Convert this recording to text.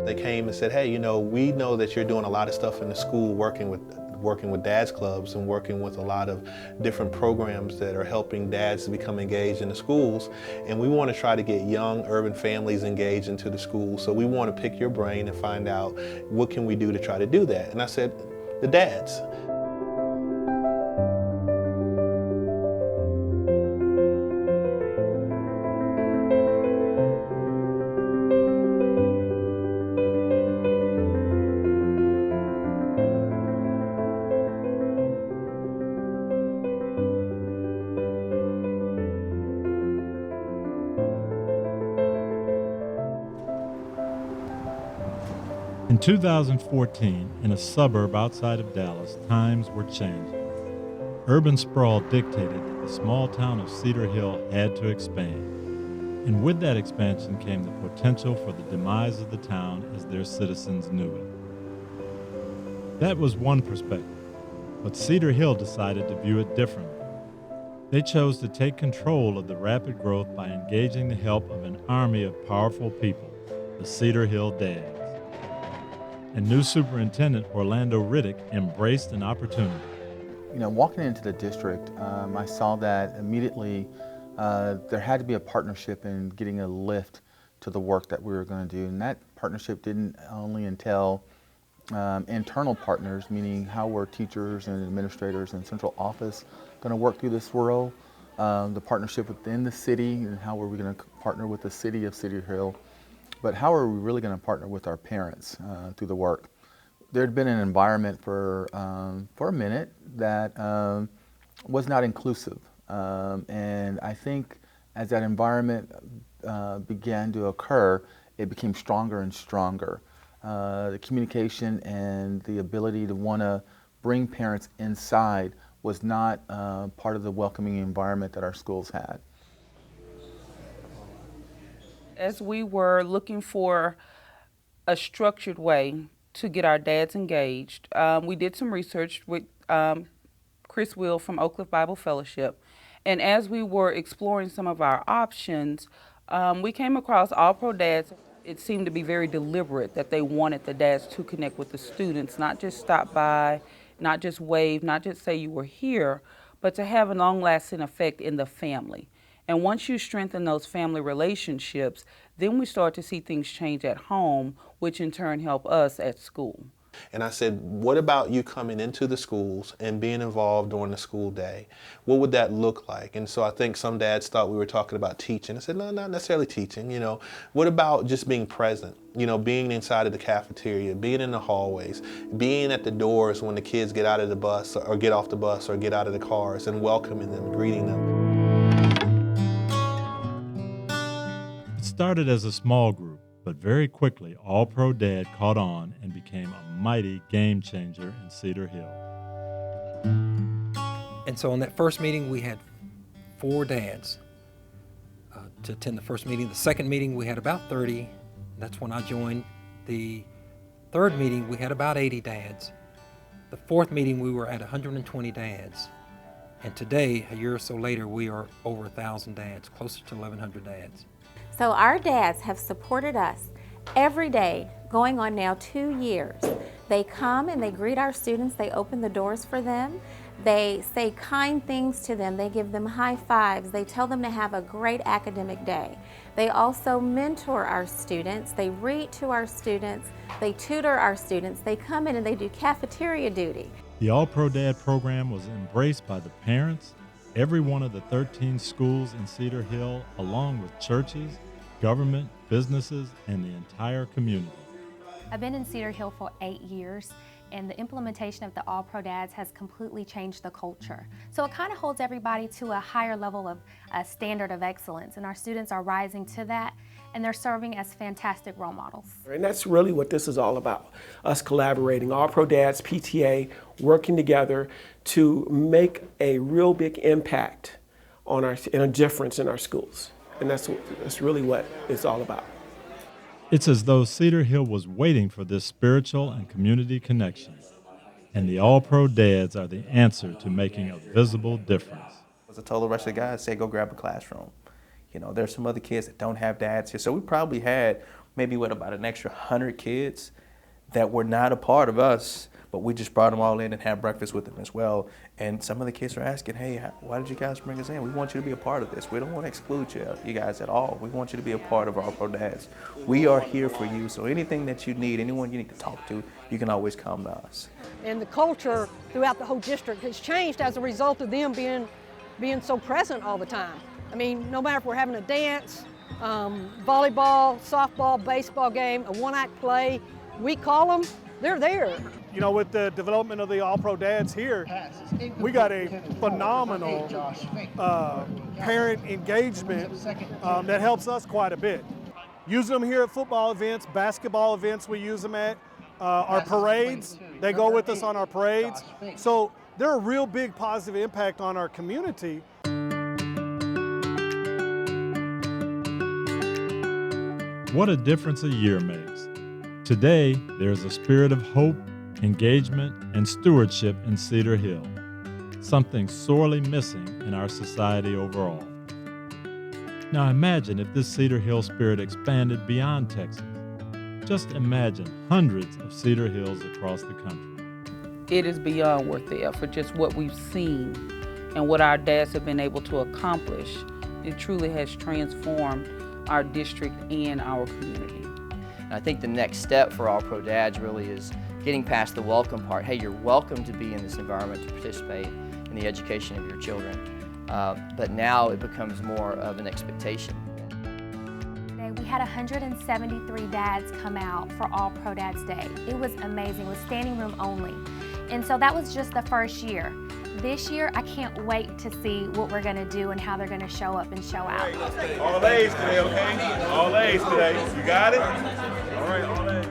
They came and said, hey, we know that you're doing a lot of stuff in the school working with dads clubs and working with a lot of different programs that are helping dads to become engaged in the schools. And we want to try to get young urban families engaged into the schools. So we want to pick your brain and find out what can we do to try to do that. And I said, the dads. In 2014, in a suburb outside of Dallas, times were changing. Urban sprawl dictated that the small town of Cedar Hill had to expand. And with that expansion came the potential for the demise of the town as their citizens knew it. That was one perspective, but Cedar Hill decided to view it differently. They chose to take control of the rapid growth by engaging the help of an army of powerful people, the Cedar Hill Dads. And new superintendent Orlando Riddick embraced an opportunity. Walking into the district, I saw that immediately there had to be a partnership in getting a lift to the work that we were going to do. And that partnership didn't only entail internal partners, meaning how were teachers and administrators and central office going to work through this world, the partnership within the city, and how were we going to partner with the city of Cedar Hill. But how are we really going to partner with our parents through the work? There had been an environment for a minute that was not inclusive. And I think as that environment began to occur, it became stronger and stronger. The communication and the ability to want to bring parents inside was not part of the welcoming environment that our schools had. As we were looking for a structured way to get our dads engaged, we did some research with Chris Will from Oak Cliff Bible Fellowship. And as we were exploring some of our options, we came across All Pro Dads. It seemed to be very deliberate that they wanted the dads to connect with the students, not just stop by, not just wave, not just say you were here, but to have a long-lasting effect in the family. And once you strengthen those family relationships, then we start to see things change at home, which in turn help us at school. And I said, what about you coming into the schools and being involved during the school day? What would that look like? And so I think some dads thought we were talking about teaching. I said, no, not necessarily teaching. What about just being present? Being inside of the cafeteria, being in the hallways, being at the doors when the kids get out of the bus or get off the bus or get out of the cars and welcoming them, greeting them. It started as a small group, but very quickly All Pro Dad caught on and became a mighty game changer in Cedar Hill. And so on that first meeting, we had 4 dads to attend the first meeting. The second meeting, we had about 30. That's when I joined. The third meeting, we had about 80 dads. The fourth meeting, we were at 120 dads. And today, a year or so later, we are over 1,000 dads, closer to 1,100 dads. So our dads have supported us every day, going on now 2 years. They come and they greet our students, they open the doors for them, they say kind things to them, they give them high fives, they tell them to have a great academic day. They also mentor our students, they read to our students, they tutor our students, they come in and they do cafeteria duty. The All Pro Dad program was embraced by the parents, every one of the 13 schools in Cedar Hill, along with churches, government, businesses, and the entire community. I've been in Cedar Hill for 8 years, and the implementation of the All Pro Dads has completely changed the culture. So it kind of holds everybody to a higher level of standard of excellence, and our students are rising to that, and they're serving as fantastic role models. And that's really what this is all about, us collaborating, All Pro Dads, PTA, working together to make a real big impact on and a difference in our schools. And that's really what it's all about. It's as though Cedar Hill was waiting for this spiritual and community connection, and the All-Pro Dads are the answer to making a visible difference. I told the rest of the guys, say, go grab a classroom. You know, there's some other kids that don't have dads here. So we probably had maybe, about an extra 100 kids that were not a part of us, but we just brought them all in and had breakfast with them as well. And some of the kids are asking, hey, why did you guys bring us in? We want you to be a part of this. We don't want to exclude you guys at all. We want you to be a part of our Pro Dads. We are here for you. So anything that you need, anyone you need to talk to, you can always come to us. And the culture throughout the whole district has changed as a result of them being so present all the time. I mean, no matter if we're having a dance, volleyball, softball, baseball game, a one-act play, we call them, they're there. You know, with the development of the All-Pro Dads here, we got a phenomenal parent engagement that helps us quite a bit. Using them here at football events, basketball events we use them at, our parades, they go with us on our parades. So they're a real big positive impact on our community. What a difference a year makes. Today, there's a spirit of hope, engagement, and stewardship in Cedar Hill, something sorely missing in our society overall. Now imagine if this Cedar Hill spirit expanded beyond Texas. Just imagine hundreds of Cedar Hills across the country. It is beyond worth the effort, just what we've seen and what our dads have been able to accomplish. It truly has transformed our district and our community. I think the next step for All Pro Dads really is getting past the welcome part. Hey, you're welcome to be in this environment to participate in the education of your children. But now it becomes more of an expectation. Today we had 173 dads come out for All Pro Dads Day. It was amazing. It was standing room only. And so that was just the first year. This year, I can't wait to see what we're going to do and how they're going to show up and show out. All A's today, okay? All A's today. You got it? All right, all A's.